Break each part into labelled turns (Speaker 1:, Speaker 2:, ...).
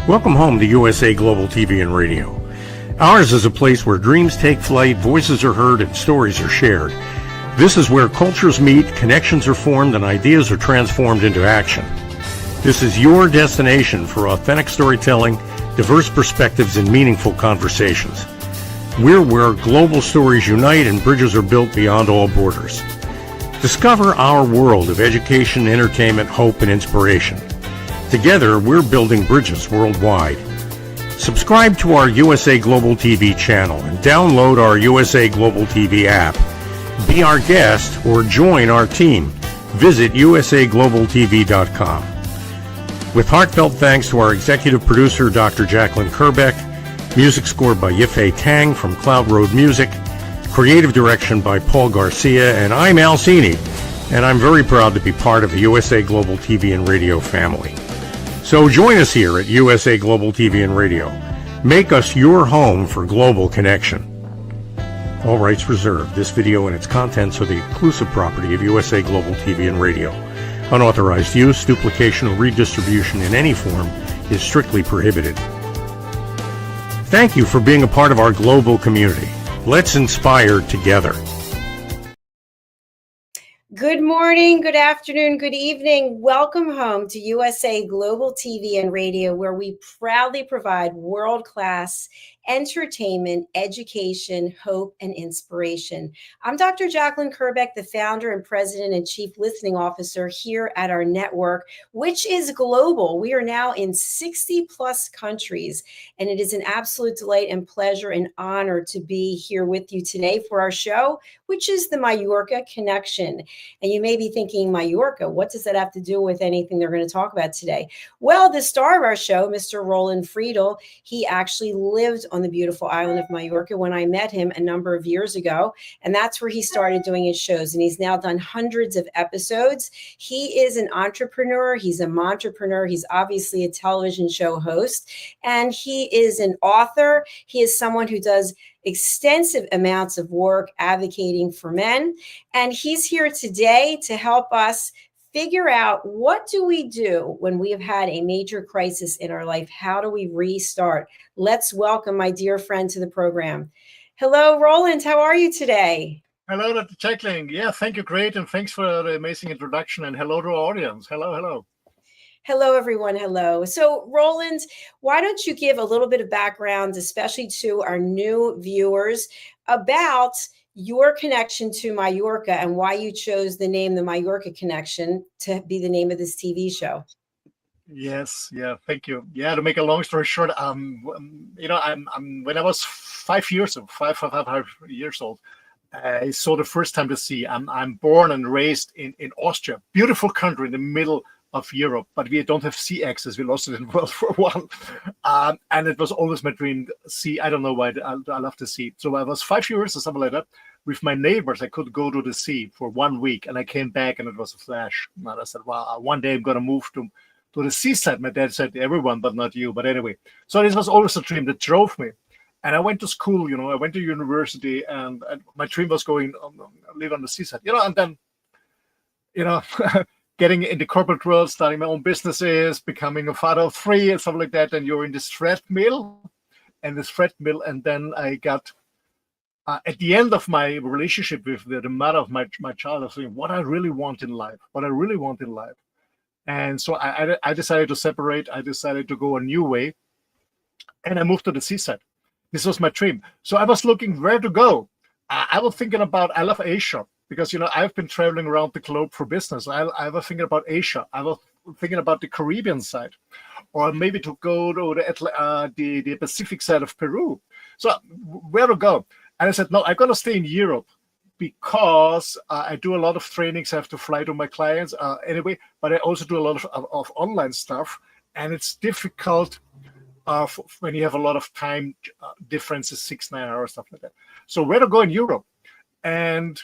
Speaker 1: Welcome home to USA Global TV and Radio. Ours is a place where dreams take flight, voices are heard, and stories are shared. This is where cultures meet, connections are formed, and ideas are transformed into action. This is your destination for authentic storytelling, diverse perspectives, and meaningful conversations. We're where global stories unite and bridges are built beyond all borders. Discover our world of education, entertainment, hope, and inspiration. Together, we're building bridges worldwide. Subscribe to our USA Global TV channel and download our USA Global TV app. Be our guest or join our team. Visit usaglobaltv.com. With heartfelt thanks to our executive producer, Dr. Jacalyn Kerbeck, music scored by Yifei Tang from Cloud Road Music, creative direction by Paul Garcia, and I'm Al Cini, and I'm very proud to be part of the USA Global TV and Radio family. So join us here at USA Global TV and Radio. Make us your home for global connection. All rights reserved. This video and its contents are the exclusive property of USA Global TV and Radio. Unauthorized use, duplication, or redistribution in any form is strictly prohibited. Thank you for being a part of our global community. Let's inspire together.
Speaker 2: Good morning, good afternoon, good evening. Welcome home to USA Global TV and Radio, where we proudly provide world-class entertainment, education, hope, and inspiration. I'm Dr. Jacalyn Kerbeck, the founder and president and chief listening officer here at our network, which is global. We are now in 60 plus countries, and it is an absolute delight and pleasure and honor to be here with you today for our show, which is the Mallorca Connection. And you may be thinking, Mallorca, what does that have to do with anything they're going to talk about today? Well, the star of our show, Mr. Roland Friedl, he actually lived on the beautiful island of Mallorca when I met him a number of years ago. And that's where he started doing his shows. And he's now done hundreds of episodes. He is an entrepreneur. He's a mompreneur. He's obviously a television show host. And he is an author. He is someone who does extensive amounts of work advocating for men. And he's here today to help us figure out, what do we do when we have had a major crisis in our life? How do we restart? Let's welcome my dear friend to the program. Hello, Roland. How are you today?
Speaker 3: Hello, Dr. Jacalyn. Yeah, thank you. Great. And thanks for the amazing introduction. And hello to our audience. Hello, hello.
Speaker 2: Hello, everyone. Hello. So, Roland, why don't you give a little bit of background, especially to our new viewers, about your connection to Mallorca and why you chose the name The Mallorca Connection to be the name of this TV show.
Speaker 3: Yes, yeah, thank you. Yeah, to make a long story short, I'm when I was 5 years old, I saw the first time the sea. I'm born and raised in Austria, beautiful country in the middle of Europe, but we don't have sea access. We lost it in World War I. And it was always my dream, sea. I don't know why, I love the sea. So I was 5 years or something like that. With my neighbors, I could go to the sea for 1 week, and I came back and it was a flash. And I said, well, one day I'm going to move to the seaside. My dad said, everyone, but not you. But anyway, so this was always a dream that drove me. And I went to school, I went to university, and my dream was going live on the seaside, and then, getting in the corporate world, starting my own businesses, becoming a father of 3 and stuff like that. And you're in this treadmill, and then I got, at the end of my relationship with the mother of my child, I was saying, what I really want in life. And so I decided to separate. I decided to go a new way, and I moved to the seaside. This was my dream. So I was looking where to go. I was thinking about, I love Asia, because, I've been traveling around the globe for business. I was thinking about Asia. I was thinking about the Caribbean side, or maybe to go to the Pacific side of Peru. So where to go? And I said, no, I'm going to stay in Europe, because I do a lot of trainings. I have to fly to my clients anyway, but I also do a lot of online stuff. And it's difficult when you have a lot of time differences, 6-9 hours, stuff like that. So where to go in Europe? And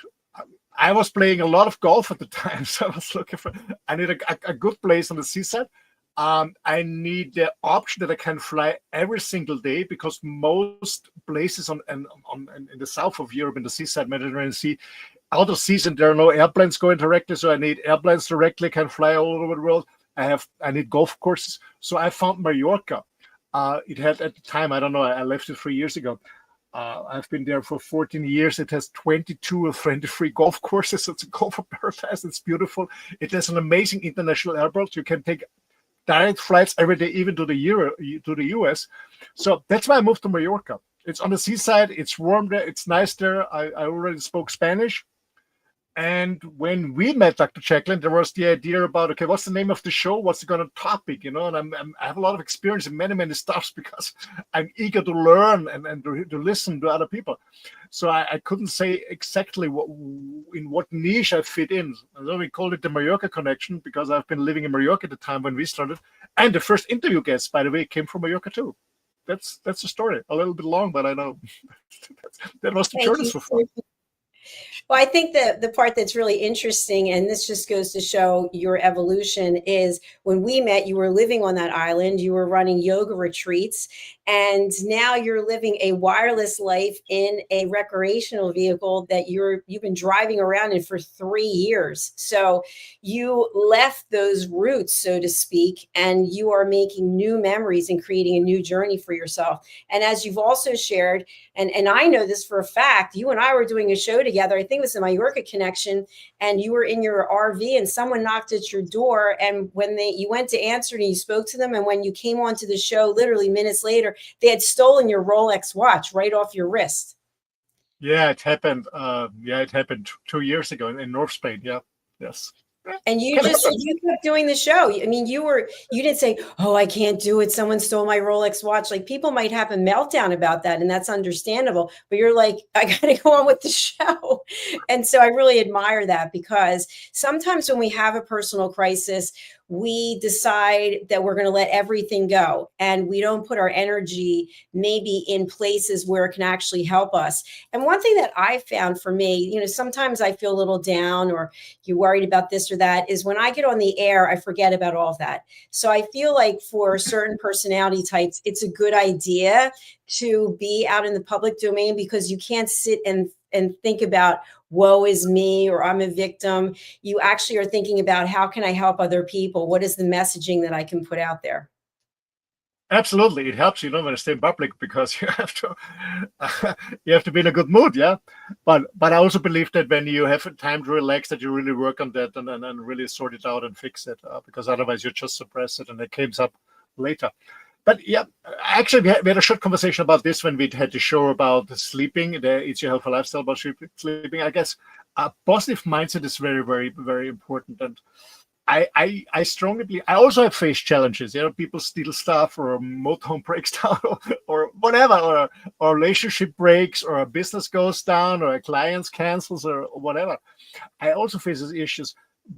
Speaker 3: I was playing a lot of golf at the time, so I was looking for, I need a good place on the seaside. I need the option that I can fly every single day, because most places in the south of Europe, in the seaside, Mediterranean Sea, out of season, there are no airplanes going directly, so I need airplanes directly, can fly all over the world. I need golf courses. So I found Mallorca. It had at the time, I don't know, I left it 3 years ago. I've been there for 14 years. It has 22 or 23 golf courses. It's a golf paradise. It's beautiful. It has an amazing international airport. You can take direct flights every day, even to the US. So that's why I moved to Mallorca. It's on the seaside. It's warm there. It's nice there. I already spoke Spanish. And when we met Dr. Jacalyn, there was the idea about, okay, what's the name of the show? What's the kind of topic? And I have a lot of experience in many, many stuffs because I'm eager to learn and to listen to other people. So I couldn't say exactly in what niche I fit in. So we called it the Mallorca Connection because I've been living in Mallorca at the time when we started. And the first interview guest, by the way, came from Mallorca too. That's the story. A little bit long, but I know that was the journey so far.
Speaker 2: Well, I think that the part that's really interesting, and this just goes to show your evolution, is when we met, you were living on that island, you were running yoga retreats, and now you're living a wireless life in a recreational vehicle that you've been driving around in for 3 years. So you left those roots, so to speak, and you are making new memories and creating a new journey for yourself. And as you've also shared, and I know this for a fact, you and I were doing a show together, I think it was the Mallorca Connection, and you were in your RV and someone knocked at your door, and when you went to answer and you spoke to them, and when you came onto the show, literally minutes later, they had stolen your Rolex watch right off your wrist.
Speaker 3: Yeah, it happened. It happened 2 years ago in North Spain. Yeah, yes.
Speaker 2: And you kept doing the show. I mean, you didn't say, "Oh, I can't do it. Someone stole my Rolex watch." Like, people might have a meltdown about that, and that's understandable. But you're like, "I got to go on with the show." And so I really admire that, because sometimes when we have a personal crisis, we decide that we're going to let everything go, and we don't put our energy maybe in places where it can actually help us. And one thing that I found for me, sometimes I feel a little down, or you're worried about this or that, is when I get on the air, I forget about all of that. So I feel like for certain personality types, it's a good idea to be out in the public domain, because you can't sit and think about, woe is me, or I'm a victim. You actually are thinking about, how can I help other people? What is the messaging that I can put out there?
Speaker 3: Absolutely, it helps you when you stay in public, because you have to be in a good mood, yeah. But I also believe that when you have time to relax, that you really work on that and really sort it out and fix it, because otherwise you just suppress it and it comes up later. But yeah, actually, we had a short conversation about this when we had the show about sleeping, the Eat Your Health for Lifestyle about sleeping. I guess a positive mindset is very, very, very important. And I strongly believe, I also have faced challenges. People steal stuff, or a motorhome breaks down, or whatever, or relationship breaks, or a business goes down, or a client cancels, or whatever. I also face these issues.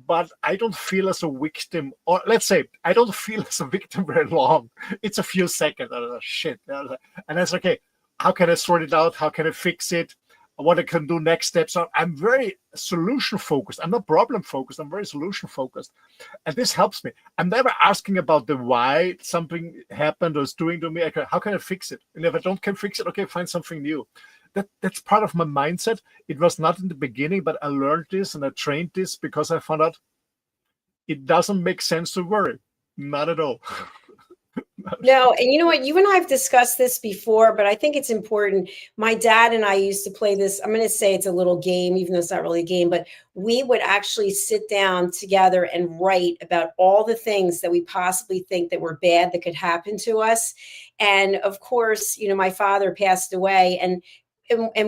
Speaker 3: But I don't feel as a victim, or let's say I don't feel as a victim very long. It's a few seconds. Shit. And that's okay. How can I sort it out? How can I fix it? What I can do next steps. So I'm very solution focused. I'm not problem focused. I'm very solution focused. And this helps me. I'm never asking about the why something happened or is doing to me. How can I fix it? And if I can fix it, okay, find something new. That's part of my mindset. It was not in the beginning, but I learned this and I trained this because I found out it doesn't make sense to worry. Not at all.
Speaker 2: No, and you know what? You and I have discussed this before, but I think it's important. My dad and I used to play this. I'm going to say it's a little game, even though it's not really a game, but we would actually sit down together and write about all the things that we possibly think that were bad that could happen to us. And of course, my father passed away, and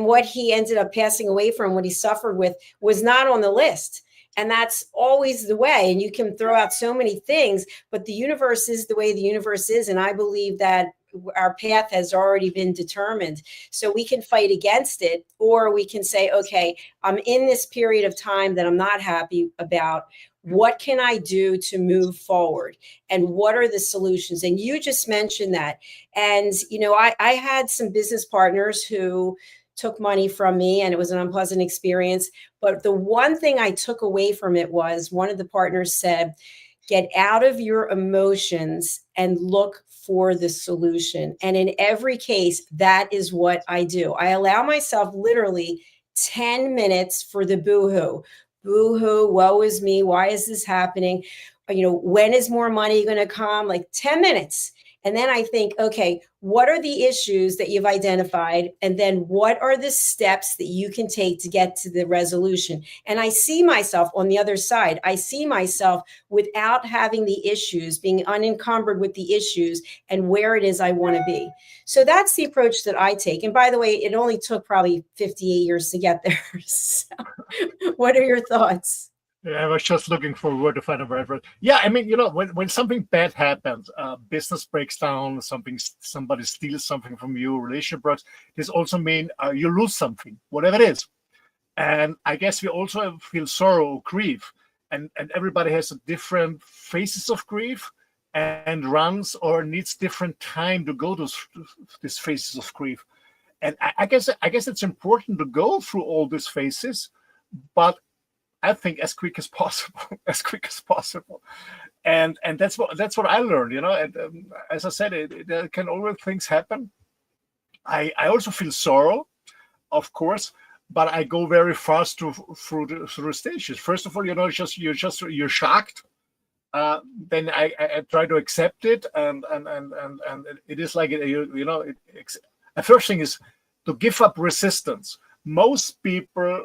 Speaker 2: what he ended up passing away from, what he suffered with, was not on the list. And that's always the way. And you can throw out so many things, but the universe is the way the universe is. And I believe that our path has already been determined. So we can fight against it, or we can say, okay, I'm in this period of time that I'm not happy about. What can I do to move forward? And what are the solutions? And you just mentioned that. And, I had some business partners who took money from me, and it was an unpleasant experience. But the one thing I took away from it was, one of the partners said, get out of your emotions and look for the solution. And in every case, that is what I do. I allow myself literally 10 minutes for the boo-hoo. Boo-hoo, woe is me. Why is this happening? When is more money going to come? Like 10 minutes. And then I think, okay, what are the issues that you've identified? And then what are the steps that you can take to get to the resolution? And I see myself on the other side. I see myself without having the issues, being unencumbered with the issues and where it is I want to be. So that's the approach that I take. And by the way, it only took probably 58 years to get there. So what are your thoughts?
Speaker 3: Yeah, I was just looking for a word to find a right word. Yeah, I mean, when something bad happens, business breaks down, somebody steals something from you, relationship breaks. This also means you lose something, whatever it is. And I guess we also feel sorrow, grief, and everybody has a different phases of grief, and runs or needs different time to go to these phases of grief. And I guess it's important to go through all these phases, but I think as quick as possible, as quick as possible, and that's what I learned. And as I said, there can always things happen. I also feel sorrow, of course, but I go very fast through the stages. First of all, you're shocked. Then I try to accept it, and it is like the first thing is to give up resistance. Most people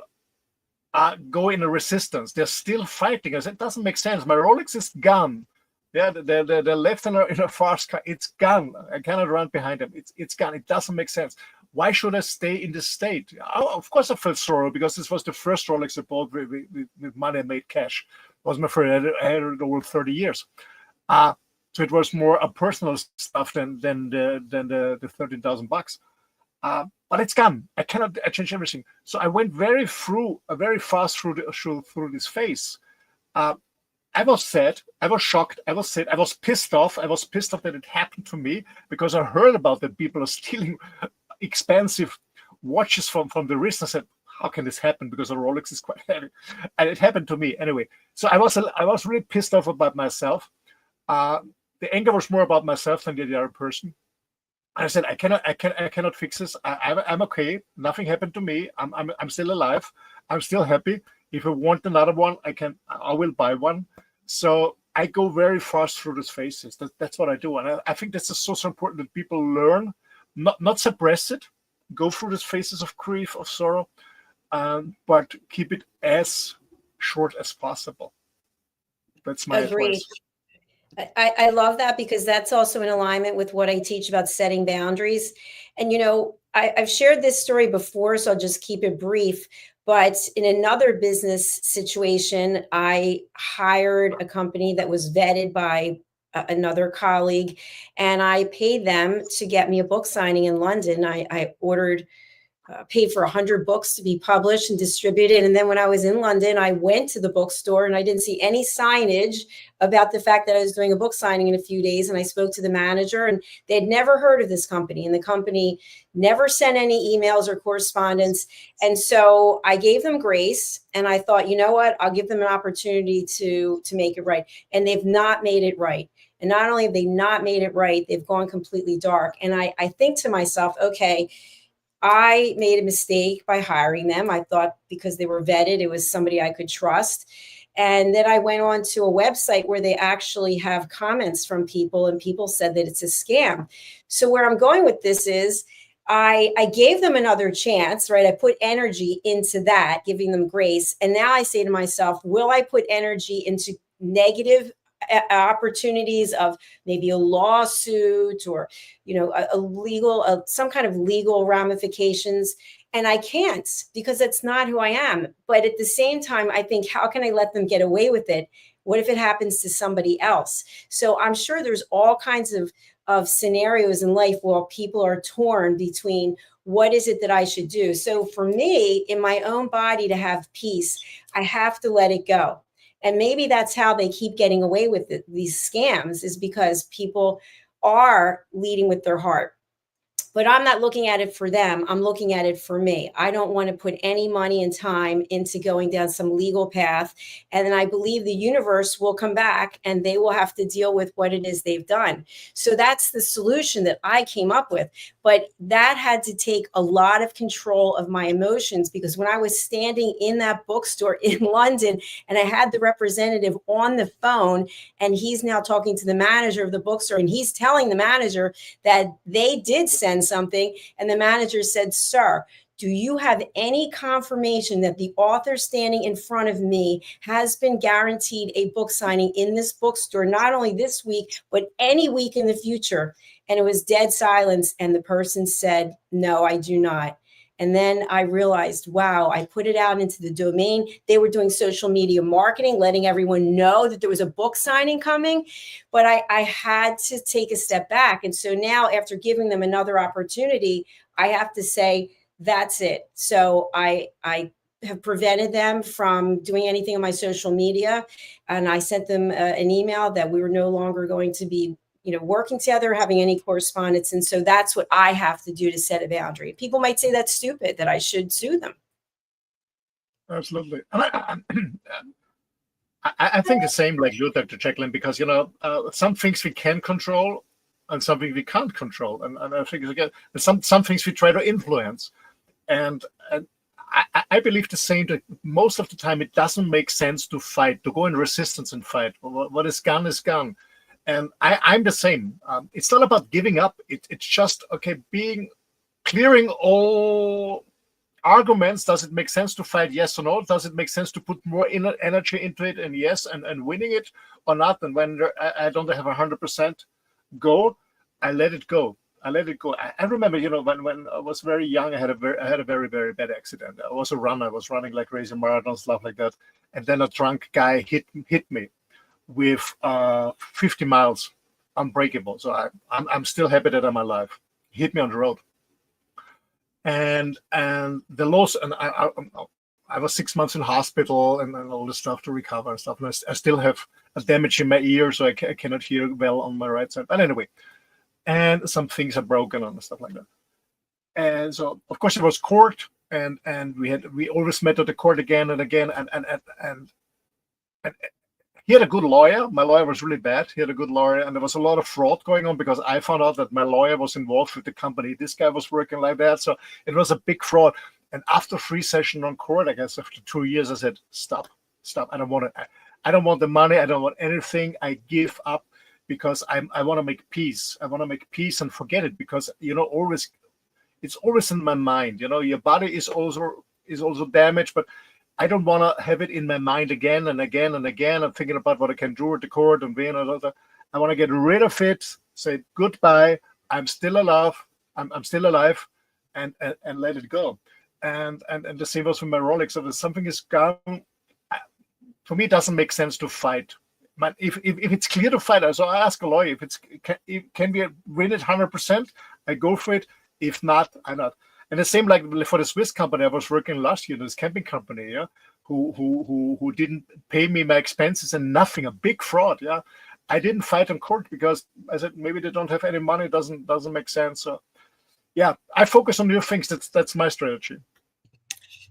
Speaker 3: go in a resistance. They're still fighting. I said, it doesn't make sense. My Rolex is gone. Yeah, they're left in a fast car. It's gone. I cannot run behind them. It's gone. It doesn't make sense. Why should I stay in this state? Of course, I felt sorrow because this was the first Rolex I bought with money I made cash. It was my first. I had it over 30 years. So it was more a personal stuff than the $13,000. But it's gone. I cannot change everything. So I went very fast through this phase. I was sad. I was shocked. I was sad. I was pissed off. I was pissed off that it happened to me because I heard about that people are stealing expensive watches from the wrist. I said, how can this happen? Because a Rolex is quite heavy, and it happened to me anyway. So I was really pissed off about myself. The anger was more about myself than the other person. I said, I cannot fix this. I'm okay. Nothing happened to me. I'm still alive. I'm still happy. If I want another one, I will buy one. So I go very fast through these phases. That's what I do. And I think this is so important that people learn, not suppress it, go through these phases of grief, of sorrow, but keep it as short as possible. That's my advice.
Speaker 2: I love that because that's also in alignment with what I teach about setting boundaries. And, I've shared this story before, so I'll just keep it brief. But in another business situation, I hired a company that was vetted by another colleague, and I paid them to get me a book signing in London. I paid for 100 books to be published and distributed. And then when I was in London, I went to the bookstore and I didn't see any signage about the fact that I was doing a book signing in a few days. And I spoke to the manager, and they had never heard of this company. And the company never sent any emails or correspondence. And so I gave them grace, and I thought, you know what, I'll give them an opportunity to make it right. And they've not made it right. And not only have they not made it right, they've gone completely dark. And I think to myself, okay, I made a mistake by hiring them. I thought because they were vetted, it was somebody I could trust. And then I went on to a website where they actually have comments from people, and people said that it's a scam. So where I'm going with this is I gave them another chance, right? I put energy into that, giving them grace. And now I say to myself, will I put energy into negative opportunities of maybe a lawsuit or a legal some kind of legal ramifications? And I can't, because that's not who I am. But at the same time, I think, how can I let them get away with it? What if it happens to somebody else? So I'm sure there's all kinds of scenarios in life where people are torn between what is it that I should do. So for me, in my own body, to have peace, I have to let it go. And maybe that's how they keep getting away with these scams, is because people are leading with their heart. But I'm not looking at it for them. I'm looking at it for me. I don't want to put any money and time into going down some legal path. And then I believe the universe will come back and they will have to deal with what it is they've done. So that's the solution that I came up with. But that had to take a lot of control of my emotions, because when I was standing in that bookstore in London and I had the representative on the phone, and he's now talking to the manager of the bookstore, and he's telling the manager that they did send something. And the manager said, "Sir, do you have any confirmation that the author standing in front of me has been guaranteed a book signing in this bookstore, not only this week, but any week in the future?" And it was dead silence. And the person said, "No, I do not." And then I realized, wow, I put it out into the domain. They were doing social media marketing, letting everyone know that there was a book signing coming. But I had to take a step back. And so now, after giving them another opportunity, I have to say, that's it. So I have prevented them from doing anything on my social media. And I sent them an email that we were no longer going to be working together, having any correspondence. And so that's what I have to do to set a boundary. People might say that's stupid, that I should sue them.
Speaker 3: Absolutely. I think the same like you, Dr. Jacalyn, because, some things we can control and something we can't control. And I think, again, some things we try to influence. And I believe the same, that most of the time it doesn't make sense to fight, to go in resistance and fight. What is gone is gone. And I'm the same. It's not about giving up. It's just, clearing all arguments. Does it make sense to fight? Yes or no? Does it make sense to put more energy into it? And yes, and winning it or not? And when I don't have 100% go, I let it go. I let it go. I remember, when I was very young, I had a very, very bad accident. I was a runner. I was running like crazy marathons, stuff like that. And then a drunk guy hit me with 50 miles, unbreakable. So I'm still happy that I'm alive. He hit me on the road, and the loss. And I was 6 months in hospital and all this stuff to recover and stuff. And I still have a damage in my ear, so I cannot hear well on my right side. But anyway, and some things are broken and stuff like that. And so, of course, it was court, and we always met at the court again and again, and he had a good lawyer. My lawyer was really bad. He had a good lawyer, and there was a lot of fraud going on because I found out that my lawyer was involved with the company. This guy was working like that, so it was a big fraud. And after 3 sessions on court, I guess after 2 years, I said, "Stop. I don't want it. I don't want the money. I don't want anything. I give up because I want to make peace. I want to make peace and forget it, because it's always in my mind. Your body is also damaged, but I don't want to have it in my mind again and again and again. I'm thinking about what I can do at the court and being another. I want to get rid of it, say goodbye. I'm still alive. I'm still alive, and let it go. And the same was with my Rolex. So if something is gone, for me, it doesn't make sense to fight. But if it's clear to fight, so I ask a lawyer can we win it 100%, I go for it. If not, I not. And the same like for the Swiss company I was working last year, this camping company, who didn't pay me my expenses and nothing, a big fraud. Yeah, I didn't fight in court because I said maybe they don't have any money. Doesn't make sense. So yeah, I focus on new things. That's my strategy.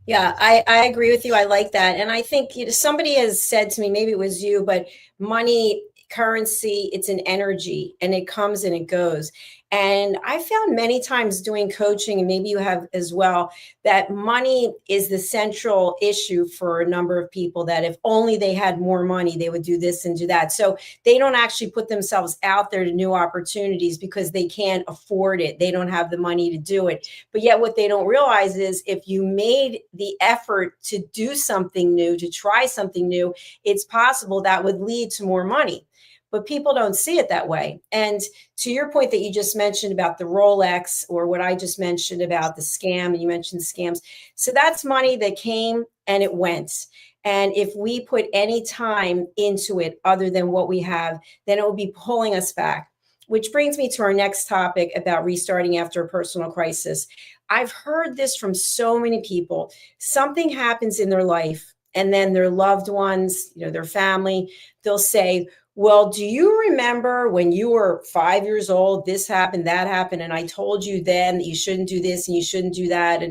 Speaker 2: Yeah, I agree with you. I like that. And I think somebody has said to me, maybe it was you, but money, currency, it's an energy, and it comes and it goes. And I found many times doing coaching, and maybe you have as well, that money is the central issue for a number of people, that if only they had more money, they would do this and do that. So they don't actually put themselves out there to new opportunities because they can't afford it. They don't have the money to do it. But yet what they don't realize is if you made the effort to do something new, to try something new, it's possible that would lead to more money. But people don't see it that way. And to your point that you just mentioned about the Rolex, or what I just mentioned about the scam, and you mentioned scams. So that's money that came and it went. And if we put any time into it other than what we have, then it will be pulling us back. Which brings me to our next topic about restarting after a personal crisis. I've heard this from so many people. Something happens in their life, and then their loved ones, their family, they'll say, well, do you remember when you were 5 years old, this happened, that happened, and I told you then that you shouldn't do this and you shouldn't do that.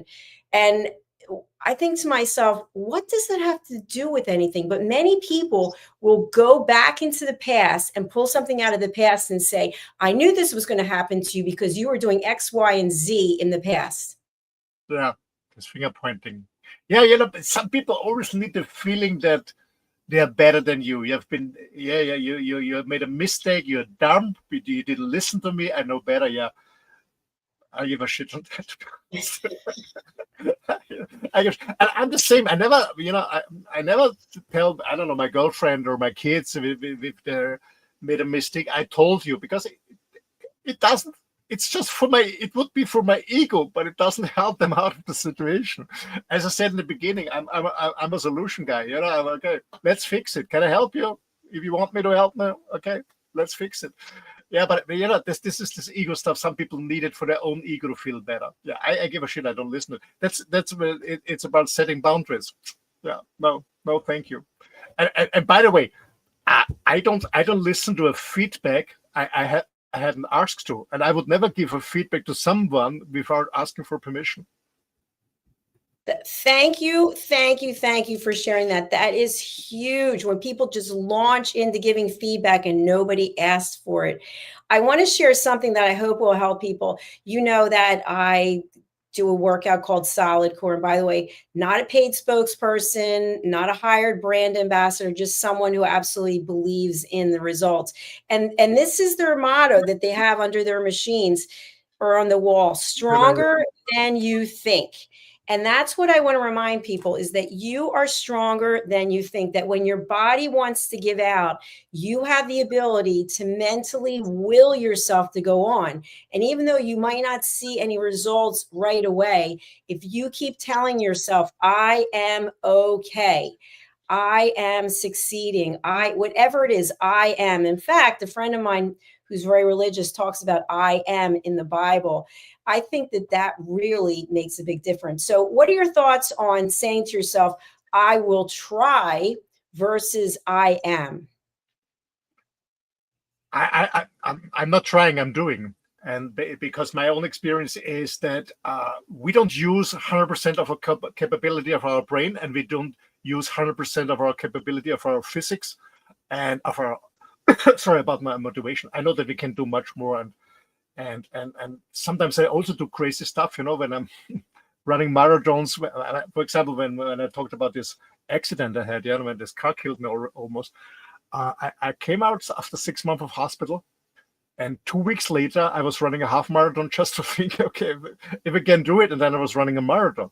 Speaker 2: And I think to myself, what does that have to do with anything? But many people will go back into the past and pull something out of the past and say, I knew this was going to happen to you because you were doing X, Y, and Z in the past.
Speaker 3: Yeah, this finger pointing. Yeah, you know, some people always need the feeling that they are better than you. You have been, you have made a mistake. You're dumb. You didn't listen to me. I know better. Yeah, I give a shit on that. I guess, and I'm the same. I never, I never tell, I don't know, my girlfriend or my kids if they made a mistake. I told you, because it doesn't. It's just it would be for my ego, but it doesn't help them out of the situation. As I said in the beginning, I'm a solution guy. I'm okay. Let's fix it. Can I help you? If you want me to help me, okay, let's fix it. Yeah, but this is this ego stuff. Some people need it for their own ego to feel better. Yeah, I give a shit. I don't listen to it. That's where it's about setting boundaries. Yeah, no, thank you. And by the way, I don't listen to a feedback I hadn't asked to, and I would never give a feedback to someone without asking for permission.
Speaker 2: Thank you for sharing that. That is huge. When people just launch into giving feedback and nobody asked for it. I want to share something that I hope will help people. You know that I do a workout called Solid Core. And by the way, not a paid spokesperson, not a hired brand ambassador, just someone who absolutely believes in the results. And this is their motto that they have under their machines or on the wall: stronger than you think. And that's what I want to remind people, is that you are stronger than you think, that when your body wants to give out, you have the ability to mentally will yourself to go on. And even though you might not see any results right away, if you keep telling yourself, I am okay, I am succeeding, whatever it is, I am. In fact, a friend of mine who's very religious talks about I am in the Bible. I think that really makes a big difference. So what are your thoughts on saying to yourself, I will try versus I am?
Speaker 3: I'm not trying, I'm doing. And because my own experience is that we don't use 100% of our capability of our brain, and we don't use 100% of our capability of our physics and of our, sorry about my motivation. I know that we can do much more. And sometimes I also do crazy stuff, when I'm running marathons. For example, when I talked about this accident I had, when this car killed me almost, I came out after 6 months of hospital, and 2 weeks later I was running a half marathon just to think, okay, if I can do it. And then I was running a marathon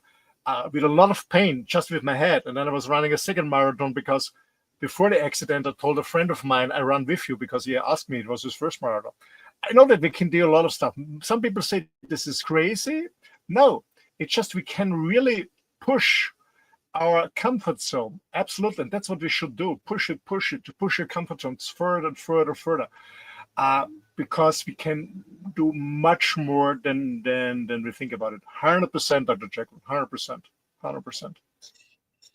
Speaker 3: with a lot of pain just with my head. And then I was running a second marathon because before the accident I told a friend of mine, I run with you, because he asked me, it was his first marathon. I know that we can do a lot of stuff. Some people say this is crazy. No, it's just we can really push our comfort zone. Absolutely. And that's what we should do. Push it, to push your comfort zones further and further. Because we can do much more than we think about it. 100%, Dr. Jacalyn, 100%.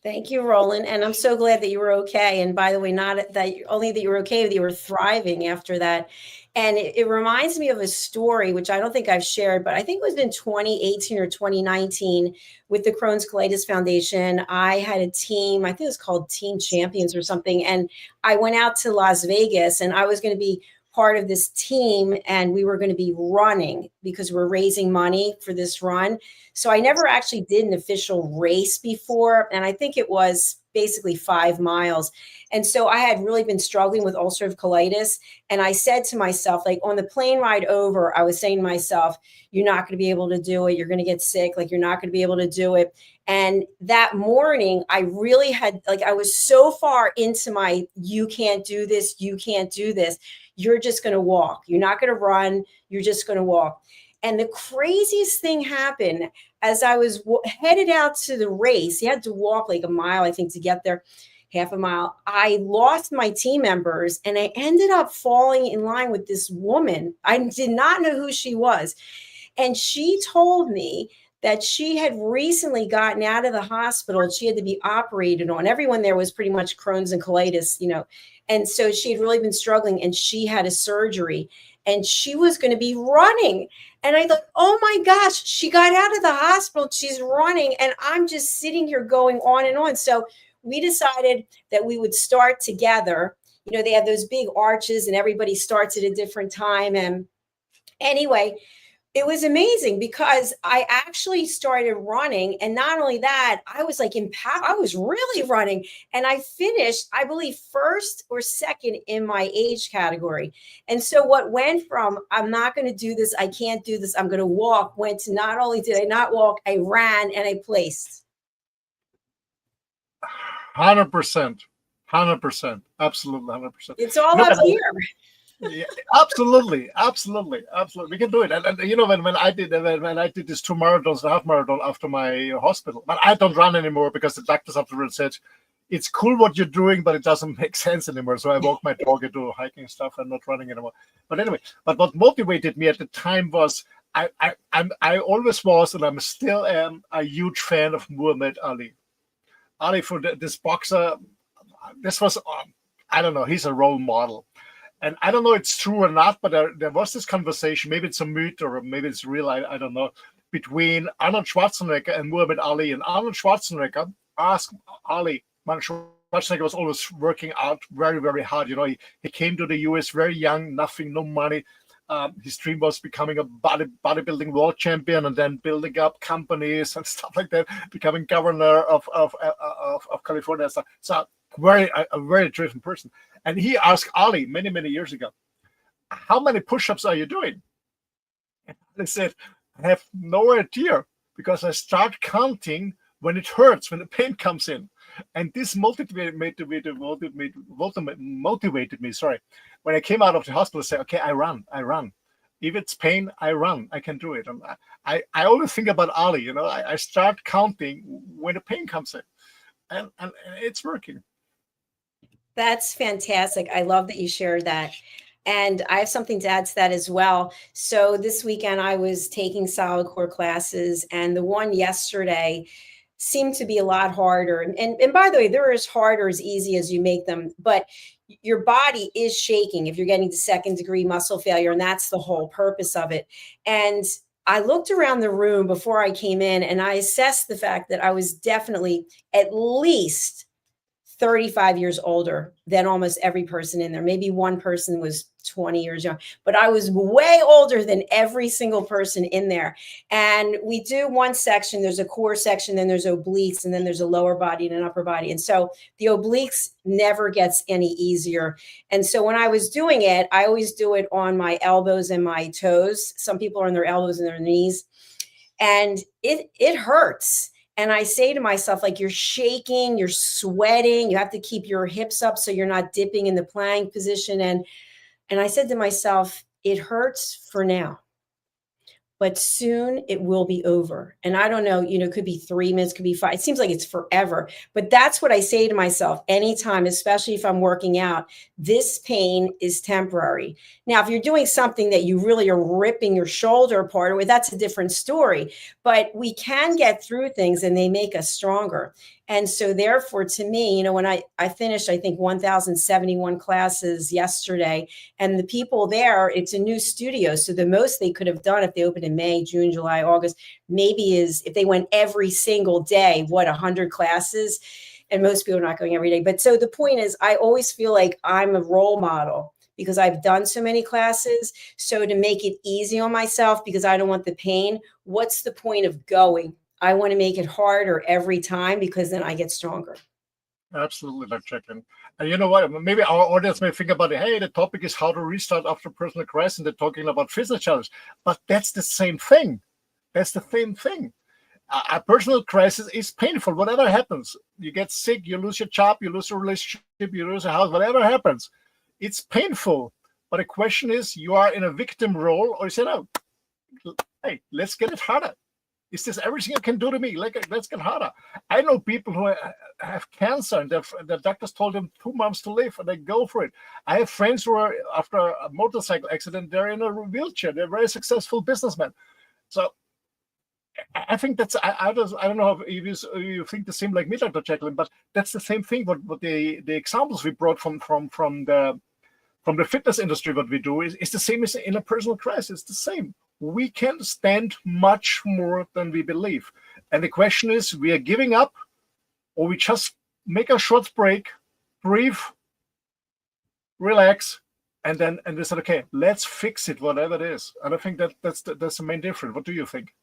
Speaker 2: Thank you, Roland. And I'm so glad that you were okay. And by the way, not that only that you were okay, but you were thriving after that. And it reminds me of a story, which I don't think I've shared, but I think it was in 2018 or 2019 with the Crohn's Colitis Foundation. I had a team, I think it was called Team Champions or something. And I went out to Las Vegas, and I was going to be part of this team, and we were going to be running because we're raising money for this run. So I never actually did an official race before. And I think it was basically 5 miles. And so I had really been struggling with ulcerative colitis. And I said to myself, like on the plane ride over, I was saying to myself, you're not going to be able to do it. You're going to get sick. Like, you're not going to be able to do it. And that morning, I really had, like, I was so far into my, you can't do this. You can't do this. You're just going to walk. You're not going to run. You're just going to walk. And the craziest thing happened as I was headed out to the race. You had to walk like a mile, I think, to get there, half a mile. I lost my team members, and I ended up falling in line with this woman. I did not know who she was. And she told me that she had recently gotten out of the hospital. She had to be operated on. Everyone there was pretty much Crohn's and colitis, And so she had really been struggling, and she had a surgery, and she was going to be running. And I thought, oh my gosh, she got out of the hospital. She's running. And I'm just sitting here going on and on. So we decided that we would start together. You know, they have those big arches and everybody starts at a different time. And anyway, it was amazing because I actually started running. And not only that, I was like empowered. I was really running. And I finished, I believe, first or second in my age category. And so what went from, I'm not going to do this, I can't do this, I'm going to walk, went to not only did I not walk, I ran and I placed.
Speaker 3: 100%. 100%. Absolutely 100%.
Speaker 2: It's all up here.
Speaker 3: Yeah, absolutely. We can do it. And you know, when I did this 2 marathons and a half marathon after my hospital, but I don't run anymore because the doctors afterwards said it's cool what you're doing, but it doesn't make sense anymore. So I walk my dog and do hiking stuff. I'm not running anymore. But anyway, but what motivated me at the time was I always was, and I'm still am, a huge fan of Muhammad Ali. Ali, for this boxer, this was I don't know, he's a role model. And I don't know if it's true or not, but there was this conversation, maybe it's a myth or maybe it's real, I don't know, between Arnold Schwarzenegger and Muhammad Ali. And Arnold Schwarzenegger asked Ali, Schwarzenegger was always working out very, very hard. You know, he came to the US very young, nothing, no money. His dream was becoming a bodybuilding world champion and then building up companies and stuff like that, becoming governor of California. So a very driven person. And he asked Ali many, many years ago, how many push-ups are you doing? And they said, I have no idea because I start counting when it hurts, when the pain comes in. And this motivated me. Sorry. When I came out of the hospital, I said, okay, I run. If it's pain, I run. I can do it. And I always think about Ali, you know, I start counting when the pain comes in. And it's working.
Speaker 2: That's fantastic. I love that you shared that. And I have something to add to that as well. So this weekend I was taking solid core classes, and the one yesterday seemed to be a lot harder. And by the way, they're as hard or as easy as you make them, but your body is shaking if you're getting to 2nd degree muscle failure. And that's the whole purpose of it. And I looked around the room before I came in and I assessed the fact that I was definitely at least 35 years older than almost every person in there. Maybe one person was 20 years young, but I was way older than every single person in there. And we do one section, there's a core section, then there's obliques, and then there's a lower body and an upper body. And so the obliques never gets any easier. And so when I was doing it, I always do it on my elbows and my toes. Some people are on their elbows and their knees, and it hurts. And I say to myself, like, you're shaking, you're sweating, you have to keep your hips up so you're not dipping in the plank position. And I said to myself, it hurts for now, but soon it will be over. And I don't know, it could be 3 minutes, could be 5. It seems like it's forever. But that's what I say to myself anytime, especially if I'm working out. This pain is temporary. Now, if you're doing something that you really are ripping your shoulder apart with, that's a different story. But we can get through things and they make us stronger. And so therefore, to me, when I finished, I think 1,071 classes yesterday, and the people there, it's a new studio. So the most they could have done if they opened in May, June, July, August, maybe is if they went every single day, 100 classes. And most people are not going every day. But so the point is, I always feel like I'm a role model because I've done so many classes. So to make it easy on myself, because I don't want the pain, what's the point of going? I want to make it harder every time because then I get stronger.
Speaker 3: Absolutely, Jacalyn. And you know what? Maybe our audience may think about it. Hey, the topic is how to restart after personal crisis, and they're talking about physical challenge. But that's the same thing. That's the same thing. A personal crisis is painful. Whatever happens, you get sick, you lose your job, you lose a relationship, you lose a house, whatever happens, it's painful. But the question is, you are in a victim role, or you say, no, hey, let's get it harder. Is this everything you can do to me? Let's get harder. I know people who have cancer and the doctors told them 2 months to live and they go for it. I have friends who are, after a motorcycle accident, they're in a wheelchair. They're very successful businessmen. So I think that's I don't know if you think the same like me, Dr. Jacalyn, but that's the same thing. What the examples we brought from the fitness industry, what we do is the same as in a personal crisis. It's the same. We can stand much more than we believe, and the question is, we are giving up, or we just make a short break, breathe, relax, and we said, okay, let's fix it, whatever it is. And I think that's the main difference. What do you think?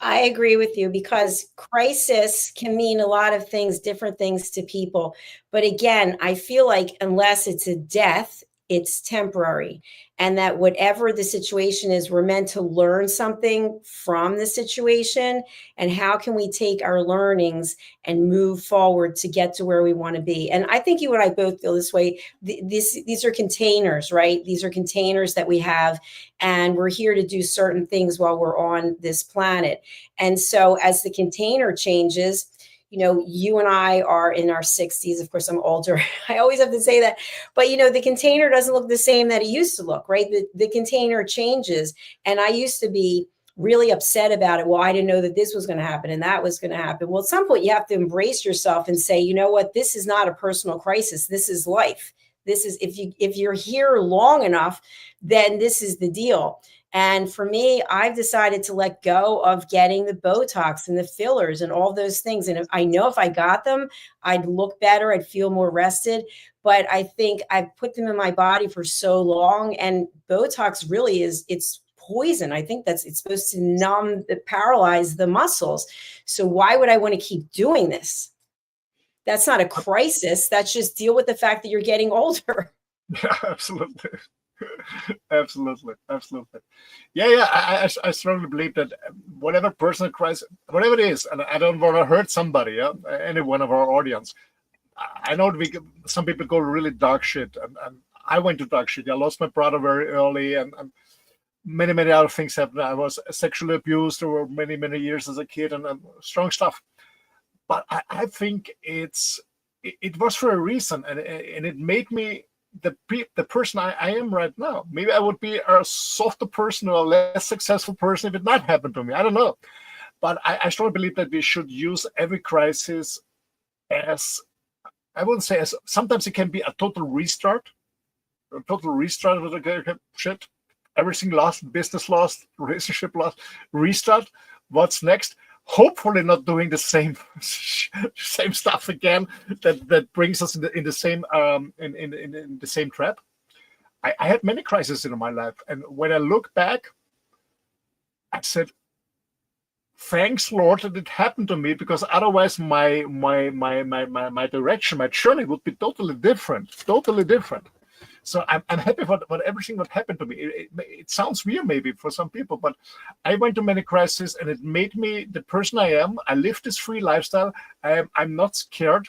Speaker 2: I agree with you, because crisis can mean a lot of things, different things to people. But again, I feel like unless it's a death, it's temporary. And that whatever the situation is, we're meant to learn something from the situation. And how can we take our learnings and move forward to get to where we want to be? And I think you and I both feel this way. These are containers, right? These are containers that we have, and we're here to do certain things while we're on this planet. And so as the container changes, you and I are in our 60s. Of course, I'm older. I always have to say that. But, the container doesn't look the same that it used to look, right? The container changes. And I used to be really upset about it. Well, I didn't know that this was going to happen and that was going to happen. Well, at some point, you have to embrace yourself and say, you know what? This is not a personal crisis. This is life. This is, if you're here long enough, then this is the deal. And for me, I've decided to let go of getting the Botox and the fillers and all those things. And I know if I got them, I'd look better. I'd feel more rested. But I think I've put them in my body for so long. And Botox really it's poison. I think it's supposed to paralyze the muscles. So why would I want to keep doing this? That's not a crisis. That's just deal with the fact that you're getting older.
Speaker 3: Yeah, absolutely. Absolutely. Yeah. I strongly believe that whatever personal crisis, whatever it is, and I don't want to hurt somebody, any one of our audience. I know some people go really dark shit, and I went to dark shit. I lost my brother very early, and many other things happened. I was sexually abused over many years as a kid, and strong stuff. But I think it was for a reason, and it made me the person I am right now. Maybe I would be a softer person or a less successful person if it not happened to me. I don't know. But I strongly believe that we should use every crisis as, I wouldn't say as, sometimes it can be a total restart with the shit. Everything lost, business lost, relationship lost, restart. What's next? Hopefully not doing the same stuff again that brings us in the same in the same trap. I had many crises in my life, and when I look back, I said, "Thanks, Lord, that it happened to me, because otherwise my direction, my journey would be totally different. So I'm happy for everything that happened to me. It sounds weird maybe for some people, but I went to many crises, and it made me the person I am. I live this free lifestyle. I'm not scared.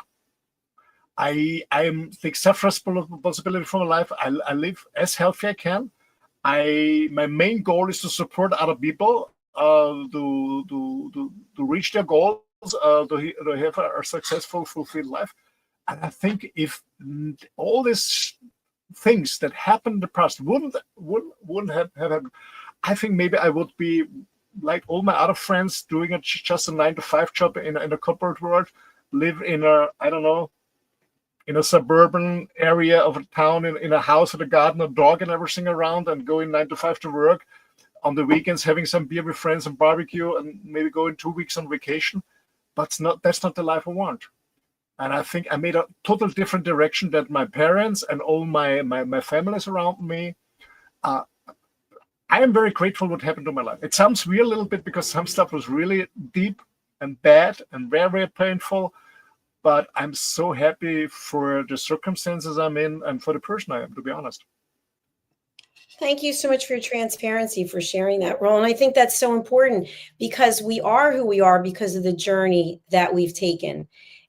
Speaker 3: I take self-responsibility for my life. I live as healthy as I can. My main goal is to support other people to reach their goals, to have a successful, fulfilled life. And I think if all this things that happened in the past wouldn't have happened, I think maybe I would be like all my other friends, doing just a 9-to-5 job in a corporate world, live in a suburban area of a town, in a house with a garden, a dog, and everything around, and going 9-to-5 to work. On the weekends, having some beer with friends and barbecue, and maybe going 2 weeks on vacation. But that's not the life I want. And I think I made a total different direction than my parents and all my families around me. I am very grateful what happened to my life. It sounds weird a little bit, because some stuff was really deep and bad and very painful. But I'm so happy for the circumstances I'm in and for the person I am, to be honest.
Speaker 2: Thank you so much for your transparency, for sharing that, Roland. I think that's so important, because we are who we are because of the journey that we've taken.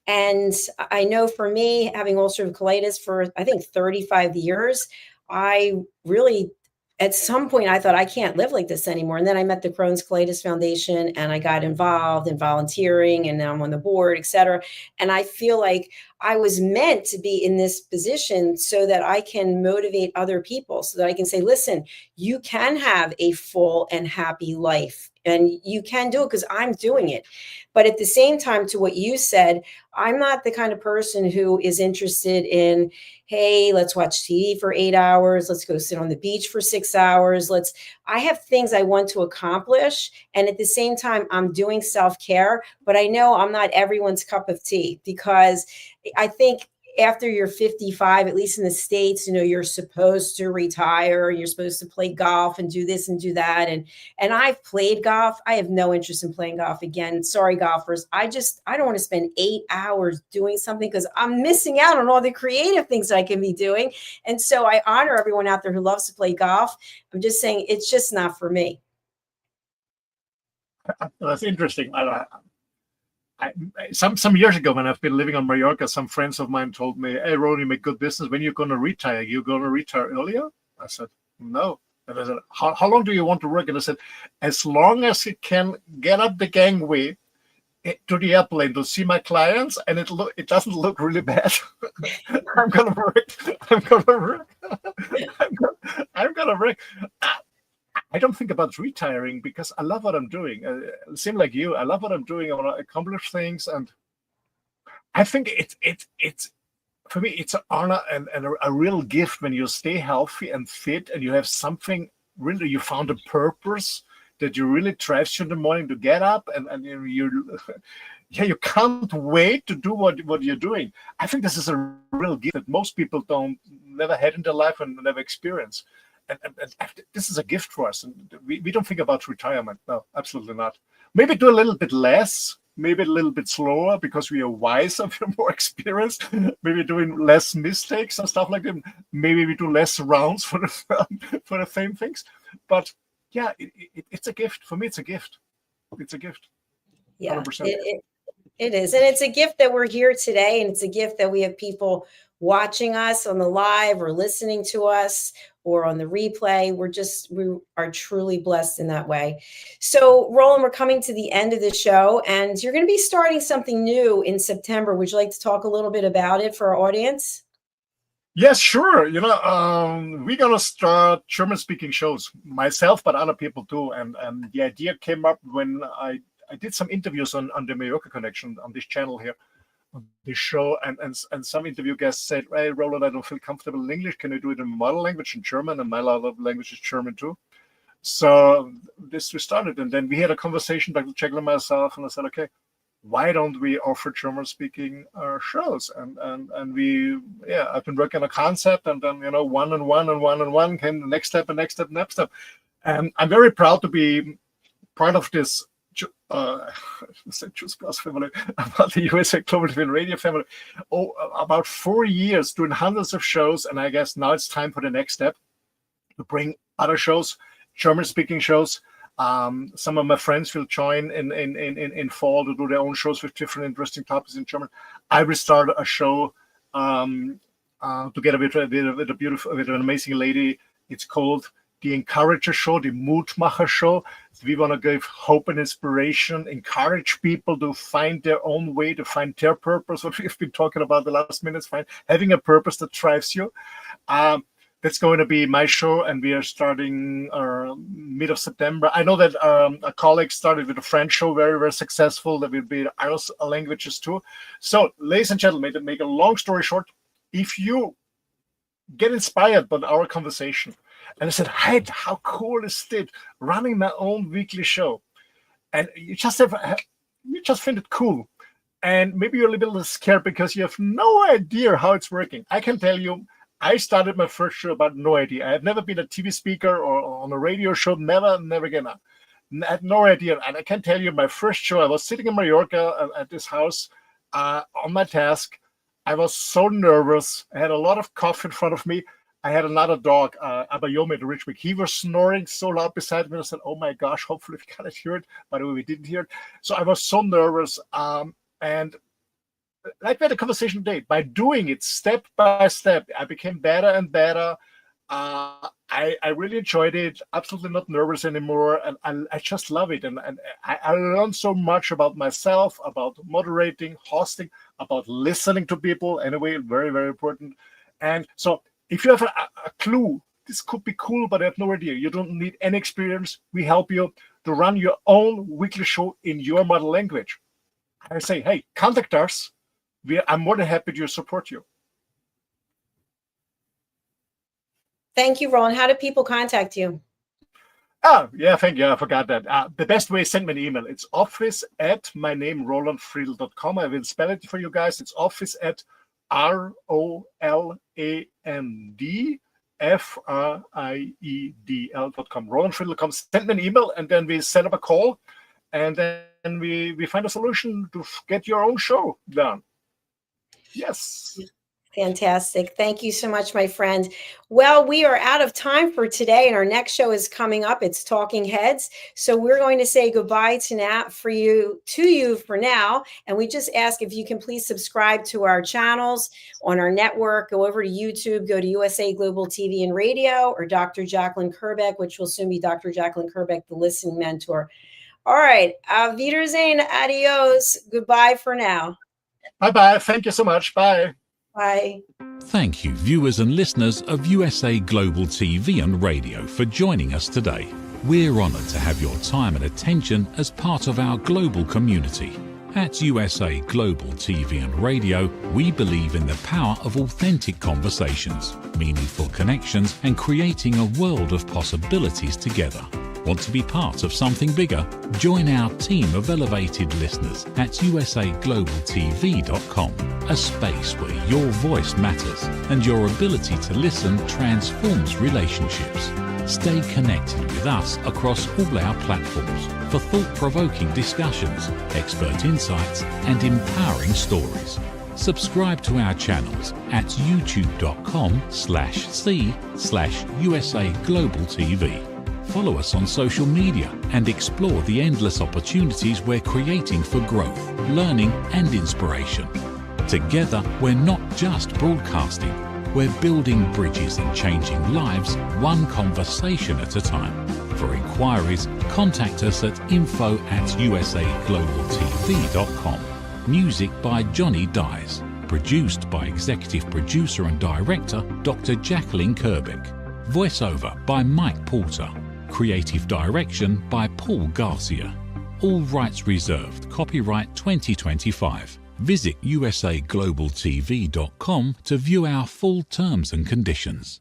Speaker 2: And I know for me, having ulcerative colitis for, I think, 35 years, I really, at some point, I thought, I can't live like this anymore. And then I met the Crohn's Colitis Foundation, and I got involved in volunteering, and now I'm on the board, et cetera. And I feel like I was meant to be in this position so that I can motivate other people, so that I can say, listen, you can have a full and happy life, and you can do it because I'm doing it. But at the same time, to what you said, I'm not the kind of person who is interested in, hey, let's watch TV for 8 hours. Let's go sit on the beach for 6 hours. I have things I want to accomplish. And at the same time, I'm doing self-care, but I know I'm not everyone's cup of tea, because I think after you're 55, at least in the States, you're supposed to retire. You're supposed to play golf and do this and do that. And I've played golf. I have no interest in playing golf again. Sorry, golfers. I don't want to spend 8 hours doing something, because I'm missing out on all the creative things I can be doing. And so I honor everyone out there who loves to play golf. I'm just saying it's just not for me.
Speaker 3: That's interesting. Some years ago, when I've been living on Mallorca, some friends of mine told me, "Hey, Ron, you make good business. When you're going to retire? You're going to retire earlier?" I said, "No." And I said, how long do you want to work? And I said, as long as it can get up the gangway to the airplane to see my clients, and it doesn't look really bad. I'm gonna work. I'm gonna work. I don't think about retiring, because I love what I'm doing. Same like you, I love what I'm doing. I want to accomplish things, and I think it's for me, it's an honor and a real gift when you stay healthy and fit, and you have something really, you found a purpose that you really drives you in the morning to get up, and you can't wait to do what you're doing. I think this is a real gift that most people never had in their life and never experience. And this is a gift for us, and we don't think about retirement. No, absolutely not. Maybe do a little bit less, maybe a little bit slower, because we are wiser, we're more experienced. Maybe doing less mistakes and stuff like that. Maybe we do less rounds for the same things. But yeah, it's a gift. For me, it's a gift. It's a gift.
Speaker 2: Yeah,
Speaker 3: 100%.
Speaker 2: it is. And it's a gift that we're here today. And it's a gift that we have people watching us on the live or listening to us or on the replay. We are truly blessed in that way. So, Roland, we're coming to the end of the show, and you're going to be starting something new in September. Would you like to talk a little bit about it for our audience?
Speaker 3: Yes, sure. We're gonna start German-speaking shows, myself, but other people too. And the idea came up when I did some interviews on the Mallorca Connection on this channel here, on this show, and some interview guests said, "Hey, Roland, I don't feel comfortable in English. Can you do it in my mother language, in German?" And my mother language is German too. So we started, and then we had a conversation, Dr. Jacalyn and myself, and I said, "Okay, why don't we offer German-speaking shows?" And I've been working on a concept, and then one and one came the next step and next step, next step. And I'm very proud to be part of this Juice Plus family, about the USA Global TV and Radio family. About 4 years doing hundreds of shows, and I guess now it's time for the next step to bring other shows, German-speaking shows. Some of my friends will join in fall to do their own shows with different interesting topics in German. I will start a show together with an amazing lady. It's called the Encourager Show, the Mutmacher Show. We want to give hope and inspiration, encourage people to find their own way, to find their purpose, what we've been talking about the last minutes, having a purpose that drives you. That's going to be my show, and we are starting mid of September. I know that a colleague started with a French show, very, very successful. There will be other languages too. So, ladies and gentlemen, to make a long story short, if you get inspired by our conversation, and I said, "Hey, how cool is it running my own weekly show?" And you just find it cool, and maybe you're a little bit scared because you have no idea how it's working. I can tell you, I started my first show about no idea. I have never been a TV speaker or on a radio show, never again. I had no idea. And I can tell you, my first show, I was sitting in Mallorca at this house on my task. I was so nervous. I had a lot of coffee in front of me. I had another dog, Abayomi, the Richwick. He was snoring so loud beside me. I said, "Oh my gosh, hopefully we cannot hear it." By the way, we didn't hear it. So I was so nervous. And like we had a conversation today, by doing it step by step, I became better and better. I I really enjoyed it. Absolutely not nervous anymore, and I just love it. And I learned so much about myself, about moderating, hosting, about listening to people. Anyway, very, very important. And so if you have a clue, this could be cool, but I have no idea. You don't need any experience. We help you to run your own weekly show in your mother language. I say, hey, contact us. I'm more than happy to support you.
Speaker 2: Thank you, Roland. How do people contact you?
Speaker 3: Oh, yeah, thank you. I forgot that. The best way is send me an email. It's office@mynamerolandfriedl.com. I will spell it for you guys. It's office@ROLANDFRIEDL.com. Roland Friedl.com. Send me an email, and then we set up a call, and then we find a solution to get your own show done. Yes.
Speaker 2: Fantastic. Thank you so much, my friend. Well, we are out of time for today, and our next show is coming up. It's Talking Heads. So we're going to say goodbye to you for now. And we just ask if you can please subscribe to our channels on our network. Go over to YouTube, go to USA Global TV and Radio, or Dr. Jacalyn Kerbeck, which will soon be Dr. Jacalyn Kerbeck, the listening mentor. All right. Auf Wiedersehen. Adios. Goodbye for now.
Speaker 3: Bye-bye. Thank you so much. Bye.
Speaker 2: Bye.
Speaker 4: Thank you, viewers and listeners of USA Global TV and Radio, for joining us today. We're honoured to have your time and attention as part of our global community. At USA Global TV and Radio, we believe in the power of authentic conversations, meaningful connections, and creating a world of possibilities together. Want to be part of something bigger? Join our team of elevated listeners at usaglobaltv.com, a space where your voice matters and your ability to listen transforms relationships. Stay connected with us across all our platforms for thought-provoking discussions, expert insights, and empowering stories. Subscribe to our channels at youtube.com/c/USAGlobalTV. Follow us on social media and explore the endless opportunities we're creating for growth, learning, and inspiration. Together, we're not just broadcasting, we're building bridges and changing lives one conversation at a time. For inquiries, contact us at info@usaglobaltv.com. Music by Johnny Dies. Produced by Executive Producer and Director Dr. Jacalyn Kerbeck. Voiceover by Mike Porter. Creative direction by Paul Garcia. All rights reserved. Copyright 2025. Visit usaglobaltv.com to view our full terms and conditions.